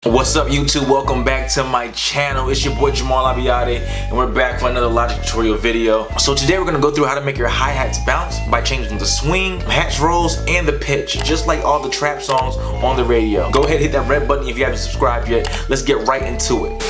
What's up YouTube? Welcome back to my channel. It's your boy Jamaal Abiade and we're back for another Logic tutorial video. So today we're going to go through how to make your hi-hats bounce by changing the swing, hatch rolls, and the pitch, just like all the trap songs on the radio. Go ahead and hit that red button if you haven't subscribed yet. Let's get right into it.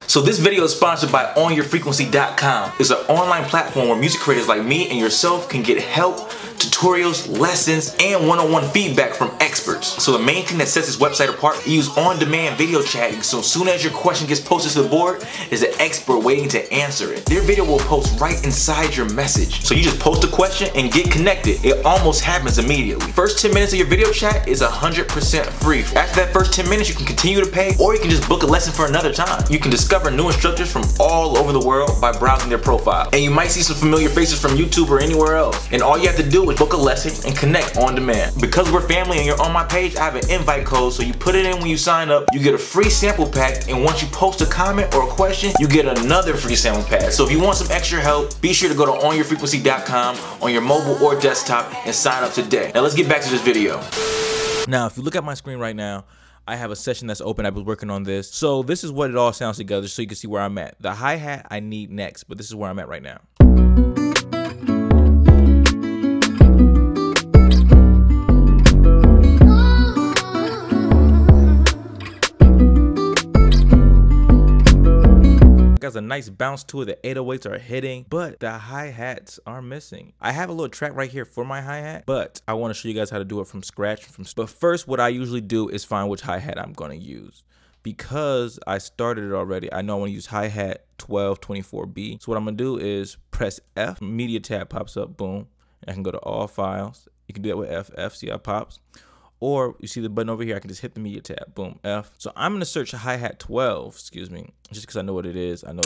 So this video is sponsored by OnYourFrequency.com. It's an online platform where music creators like me and yourself can get help, tutorials, lessons, and one-on-one feedback from experts. So the main thing that sets this website apart, you use on-demand video chatting, so as soon as your question gets posted to the board, there's an expert waiting to answer it. Their video will post right inside your message. So you just post a question and get connected. It almost happens immediately. First 10 minutes of your video chat is 100% free. After that first 10 minutes, you can continue to pay, or you can just book a lesson for another time. You can discover new instructors from all over the world by browsing their profile. And you might see some familiar faces from YouTube or anywhere else. And all you have to do is book a lesson and connect on demand. Because we're family and you're on my page, I have an invite code, so you put it in when you sign up, you get a free sample pack, and once you post a comment or a question, you get another free sample pack. So if you want some extra help, be sure to go to OnYourFrequency.com on your mobile or desktop and sign up today. Now let's get back to this video. Now, if you look at my screen right now, I have a session that's open. I've been working on this. So this is what it all sounds together so you can see where I'm at. The hi-hat I need next, but this is where I'm at right now. Has a nice bounce to it. The 808s are hitting, but the hi-hats are missing. I have a little track right here for my hi-hat, but I want to show you guys how to do it from scratch. But first, what I usually do is find which hi-hat I'm going to use. Because I started it already, I know I want to use hi-hat 1224B. So what I'm going to do is press F. Media tab pops up, boom. And I can go to all files. You can do that with F, see how it pops. Or you see the button over here, I can just hit the media tab, boom, F. So I'm gonna search hi-hat 12, excuse me, just because I know what it is. I know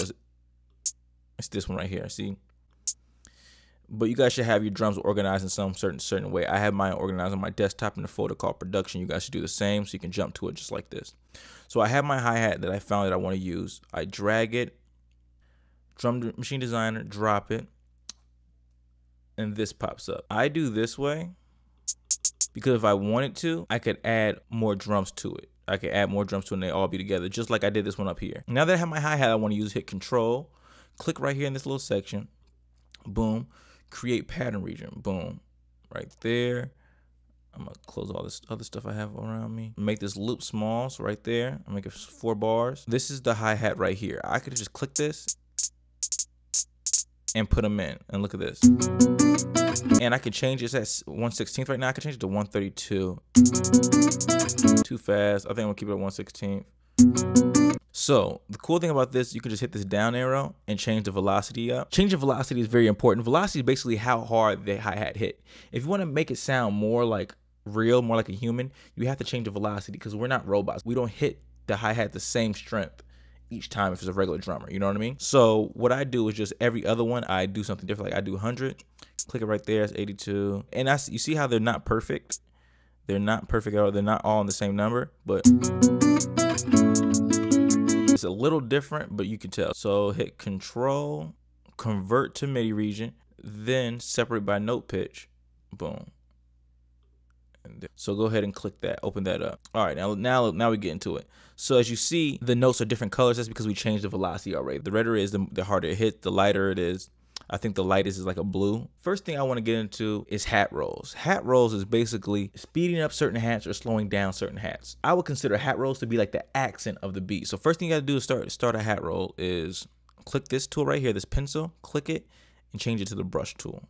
it's this one right here, see? But you guys should have your drums organized in some certain way. I have mine organized on my desktop in a folder called production. You guys should do the same so you can jump to it just like this. So I have my hi-hat that I found that I wanna use. I drag it, Drum Machine Designer, drop it, and this pops up. I do this way, because if I wanted to, I could add more drums to it. I could add more drums to it and they all be together, just like I did this one up here. Now that I have my hi-hat, I want to use, hit Control, click right here in this little section, boom, create pattern region, boom, right there. I'm gonna close all this other stuff I have around me. Make this loop small, so right there, I'll make it 4 bars. This is the hi-hat right here. I could just click this and put them in, and look at this. And I can change it at 1/16 right now. I can change it to 132. Too fast. I think I'm gonna keep it at 1/16. So the cool thing about this, you can just hit this down arrow and change the velocity up. Changing velocity is very important. Velocity is basically how hard the hi-hat hit. If you want to make it sound more like real, more like a human, you have to change the velocity because we're not robots. We don't hit the hi-hat the same strength each time if it's a regular drummer, you know what I mean? So what I do is just every other one, I do something different. Like I do 100, click it right there, it's 82. And you see how they're not perfect? They're not perfect at all. They're not all in the same number, but it's a little different, but you can tell. So hit Control, convert to MIDI region, then separate by note pitch, boom. So go ahead and click that, open that up. All right, now we get into it. So as you see, the notes are different colors. That's because we changed the velocity already. The redder it is, the harder it hits, the lighter it is. I think the lightest is like a blue. First thing I want to get into is hat rolls. Hat rolls is basically speeding up certain hats or slowing down certain hats. I would consider hat rolls to be like the accent of the beat. So first thing you gotta do to start a hat roll is click this tool right here, this pencil, click it and change it to the brush tool.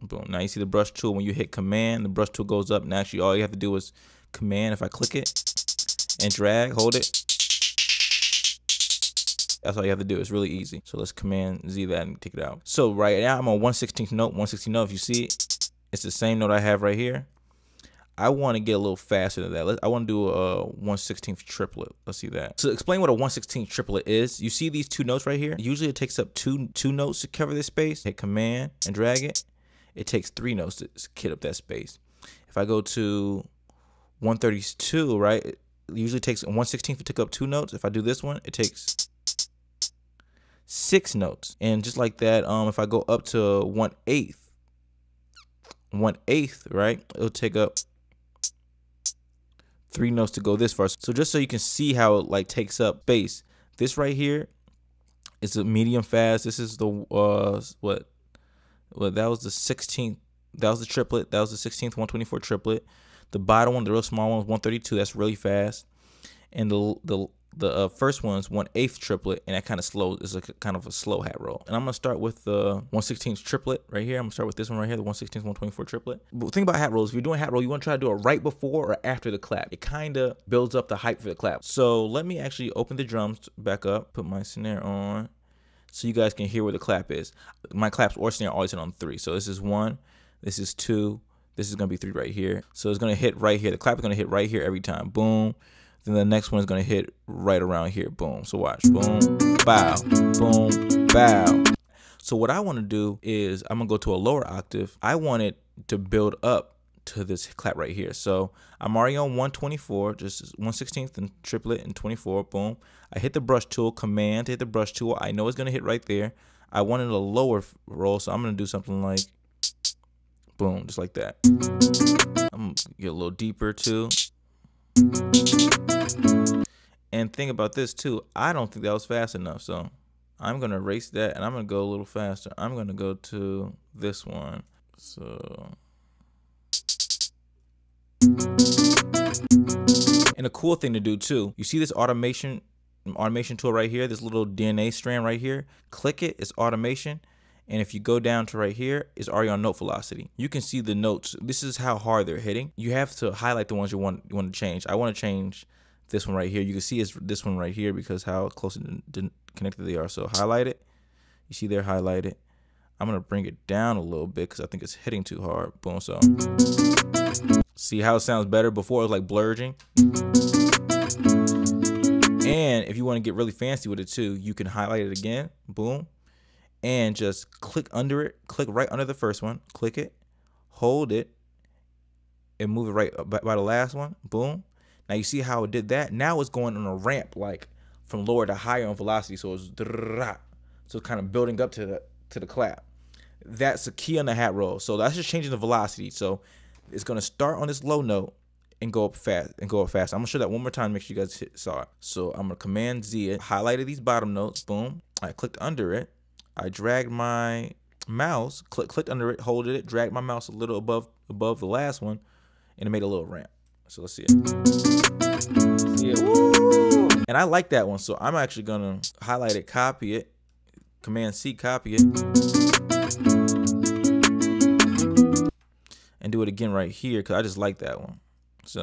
Boom. Now you see the brush tool, when you hit command, the brush tool goes up. And actually all you have to do is command. If I click it and drag, hold it. That's all you have to do. It's really easy. So let's command Z that and take it out. So right now I'm on 1/16th note, 1/16th note. If you see it, it's the same note I have right here. I want to get a little faster than that. I want to do a 1/16th triplet. Let's see that. So explain what a 1/16th triplet is. You see these two notes right here? Usually it takes up two notes to cover this space. Hit command and drag it. It takes 3 notes to kit up that space. If I go to 132, right, it usually takes 1/16th to take up 2 notes. If I do this one, it takes 6 notes. And just like that, if I go up to 1/8, 1/8, right, it'll take up 3 notes to go this far. So just so you can see how it like takes up space, this right here is a medium fast. This is the what that was the 16th. That was the triplet. That was the 16th 124 triplet. The bottom one, the real small one, was 132. That's really fast. And the first one is 1/8 triplet, and that kind of slow is a kind of a slow hat roll. And I'm gonna start with the 1/16 triplet right here. I'm gonna start with this one right here, the 1/16 124 triplet. But think about hat rolls. If you're doing hat roll, you want to try to do it right before or after the clap. It kind of builds up the hype for the clap. So let me actually open the drums back up, put my snare on, so you guys can hear where the clap is. My claps or snare always hit on 3. So this is 1, this is 2, this is gonna be 3 right here. So it's gonna hit right here. The clap is gonna hit right here every time. Boom. Then the next one is gonna hit right around here. Boom. So watch. Boom, bow, boom, bow. So what I want to do is I'm gonna go to a lower octave. I want it to build up to this clap right here. So I'm already on 124, just 1/16 and triplet and 24. Boom. I hit the brush tool, command to hit the brush tool. I know it's gonna hit right there. I wanted a lower roll, so I'm gonna do something like boom, just like that. I'm gonna get a little deeper too. And think about this too, I don't think that was fast enough, so I'm gonna erase that and I'm gonna go a little faster. I'm gonna go to this one. So, and a cool thing to do too, you see this automation tool right here, this little DNA strand right here, click it, it's automation. And if you go down to right here, it's already on note velocity. You can see the notes. This is how hard they're hitting. You have to highlight the ones you want to change. I want to change this one right here. You can see it's this one right here because how close connected they are. So highlight it. You see they're highlighted. I'm gonna bring it down a little bit because I think it's hitting too hard. Boom. So see how it sounds better? Before it was like blurring. And if you want to get really fancy with it too, you can highlight it again. Boom. And just click under it, click right under the first one, click it, hold it, and move it right by the last one. Boom. Now you see how it did that? Now it's going on a ramp, like from lower to higher on velocity. So it's kind of building up to the clap. That's a key on the hat roll. So that's just changing the velocity. So it's gonna start on this low note and go up fast I'm gonna show that one more time, make sure you guys saw it. So I'm gonna Command Z it, highlighted these bottom notes, boom. I clicked under it. I dragged my mouse, clicked under it, holded it, dragged my mouse a little above the last one, and it made a little ramp. So let's see it. See it? Woo! And I like that one, so I'm actually gonna highlight it, copy it, Command C, copy it, and do it again right here because I just like that one. So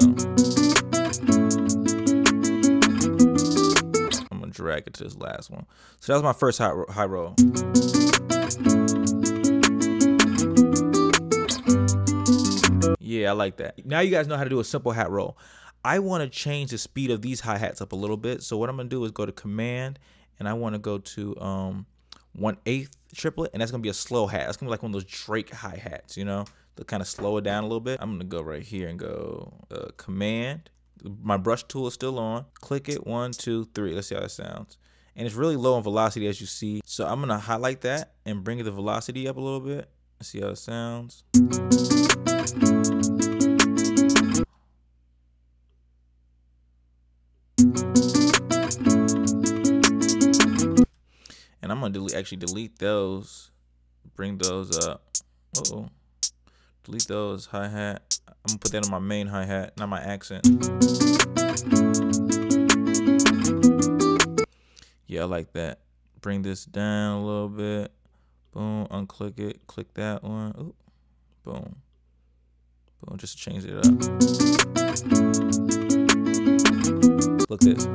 drag it to this last one. So that was my first high roll. Yeah, I like that. Now you guys know how to do a simple hat roll. I want to change the speed of these hi-hats up a little bit. So what I'm gonna do is go to Command, and I want to go to 1/8 triplet, and that's gonna be a slow hat. That's gonna be like one of those Drake hi-hats, you know, to kind of slow it down a little bit. I'm gonna go right here and go Command. My brush tool is still on. Click it, 1, 2, 3. Let's see how that sounds. And it's really low on velocity as you see. So I'm gonna highlight that and bring the velocity up a little bit. Let's see how it sounds. And I'm gonna actually delete those, bring those up. Delete those hi-hat. I'm gonna put that on my main hi-hat, not my accent. Yeah, I like that. Bring this down a little bit. Boom, unclick it, click that one. Ooh. Boom. Boom, just change it up. Look this.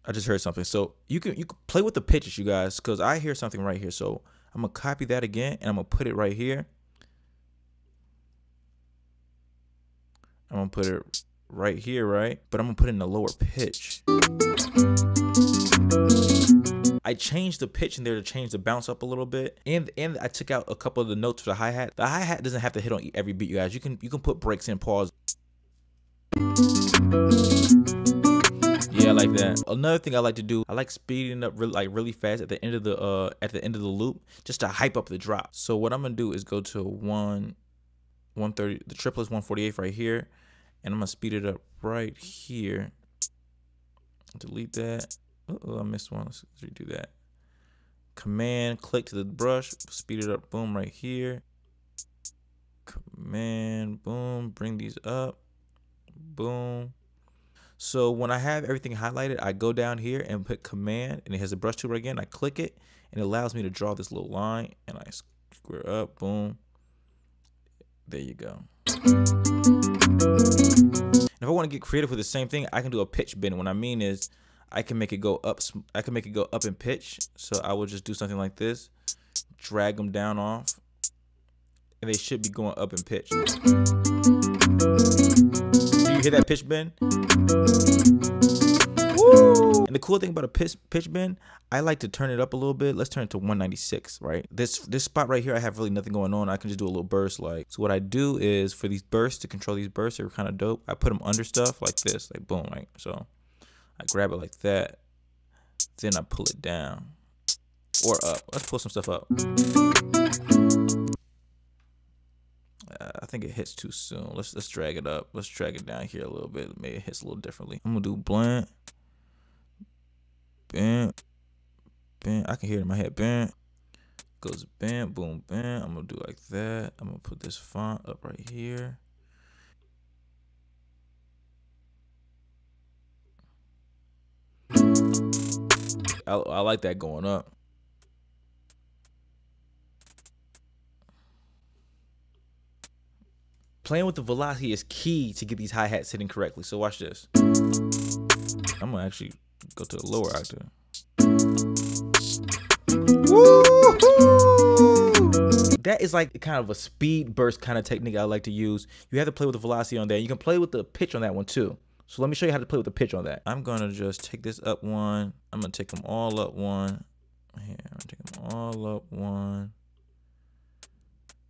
I just heard something. So you can play with the pitches, you guys, because I hear something right here. So I'm gonna copy that again and I'm gonna put it right here. I'm gonna put it right here, right? But I'm gonna put it in a lower pitch. I changed the pitch in there to change the bounce up a little bit, and I took out a couple of the notes for the hi-hat. The hi-hat doesn't have to hit on every beat, you guys. You can put breaks in, pause. Yeah, I like that. Another thing I like to do, I like speeding up really fast at the end of the loop, just to hype up the drop. So what I'm gonna do is go to 1 130. The triple is 148 right here, and I'm gonna speed it up right here. Delete that. Oh, I missed one. Let's redo that. Command, click to the brush, speed it up. Boom, right here. Command, boom, bring these up. Boom. So when I have everything highlighted, I go down here and put command, and it has a brush tool again. I click it, and it allows me to draw this little line, and I square up. Boom. There you go. If I want to get creative with the same thing, I can do a pitch bend. What I mean is, I can make it go up. I can make it go up in pitch. So I will just do something like this, drag them down off, and they should be going up in pitch. Do you hear that pitch bend? Woo! And the cool thing about a pitch bend, I like to turn it up a little bit. Let's turn it to 196, right? This spot right here, I have really nothing going on. I can just do a little burst like. So what I do is for these bursts, to control these bursts, they're kind of dope. I put them under stuff like this, like boom, right? So I grab it like that. Then I pull it down or up. Let's pull some stuff up. I think it hits too soon. Let's drag it up. Let's drag it down here a little bit. Maybe it hits a little differently. I'm gonna do blend, bend, bend. I can hear it in my head. Bend, goes bend, boom, bend. I'm gonna do like that. I'm gonna put this font up right here. I like that going up. Playing with the velocity is key to get these hi-hats hitting correctly. So watch this. I'm gonna actually go to the lower octave. Woo-hoo! That is like kind of a speed burst kind of technique I like to use. You have to play with the velocity on that. You can play with the pitch on that one too. So let me show you how to play with the pitch on that. I'm gonna just take this up one. I'm gonna take them all up one. Here, I'm gonna take them all up one.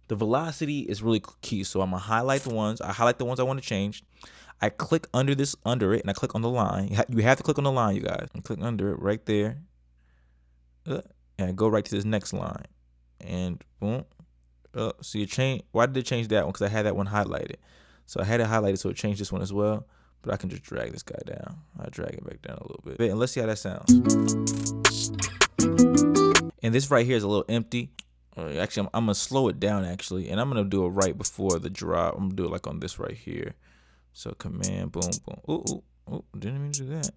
The velocity is really key. So I'm gonna highlight the ones. I highlight the ones I want to change. I click under it, and I click on the line. You have to click on the line, you guys. And click under it right there. And I go right to this next line. And boom. So you change. Why did it change that one? Because I had that one highlighted. So I had it highlighted, so it changed this one as well. But I can just drag this guy down. I drag it back down a little bit. And let's see how that sounds. And this right here is a little empty. Actually, I'm gonna slow it down actually, and I'm gonna do it right before the drop. I'm gonna do it like on this right here. So command, boom, boom. Oh, didn't mean to do that.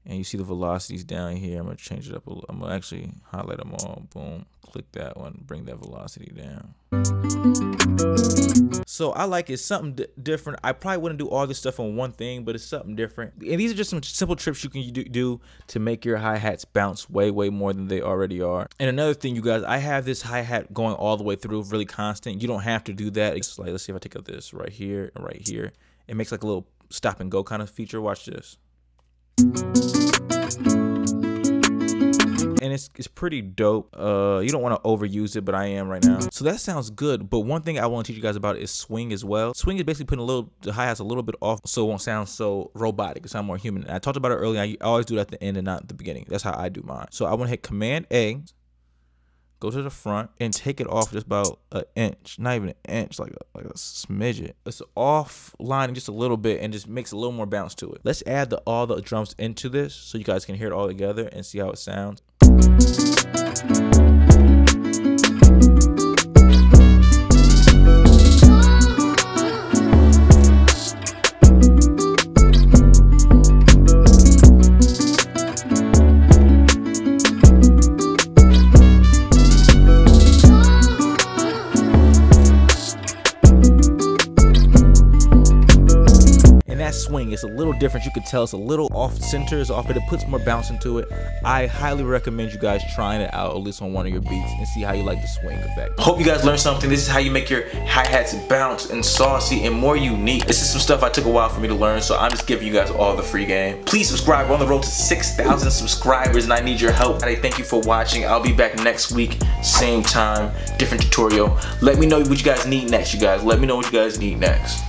And you see the velocities down here. I'm gonna change it up a little. I'm gonna actually highlight them all. Boom, click that one, bring that velocity down. So I like it, something different. I probably wouldn't do all this stuff on one thing, but it's something different. And these are just some simple tricks you can do to make your hi-hats bounce way more than they already are. And another thing, you guys, I have this hi-hat going all the way through, really constant. You don't have to do that. It's like, let's see if I take out this right here and right here. It makes like a little stop and go kind of feature. Watch this. And it's pretty dope. You don't want to overuse it, but I am right now. So that sounds good. But one thing I want to teach you guys about is swing as well. Swing is basically putting the hi-hats a little bit off so it won't sound so robotic. It sounds more human. And I talked about it earlier. I always do it at the end and not at the beginning. That's how I do mine. So I want to hit Command A, go to the front, and take it off just about an inch. Not even an inch, like a smidget. It's offline just a little bit and just makes a little more bounce to it. Let's add all the drums into this so you guys can hear it all together and see how it sounds. Swing, it's a little different. You could tell it's a little off center, it's off, but it puts more bounce into it. I highly recommend you guys trying it out, at least on one of your beats, and see how you like the swing effect. Hope you guys learned something. This is how you make your hi-hats bounce and saucy and more unique. This is some stuff I took a while for me to learn, so I'm just giving you guys all the free game. Please subscribe. We're on the road to 6,000 subscribers and I need your help. Thank you for watching. I'll be back next week, same time, different tutorial. Let me know what you guys need next, you guys. Let me know what you guys need next.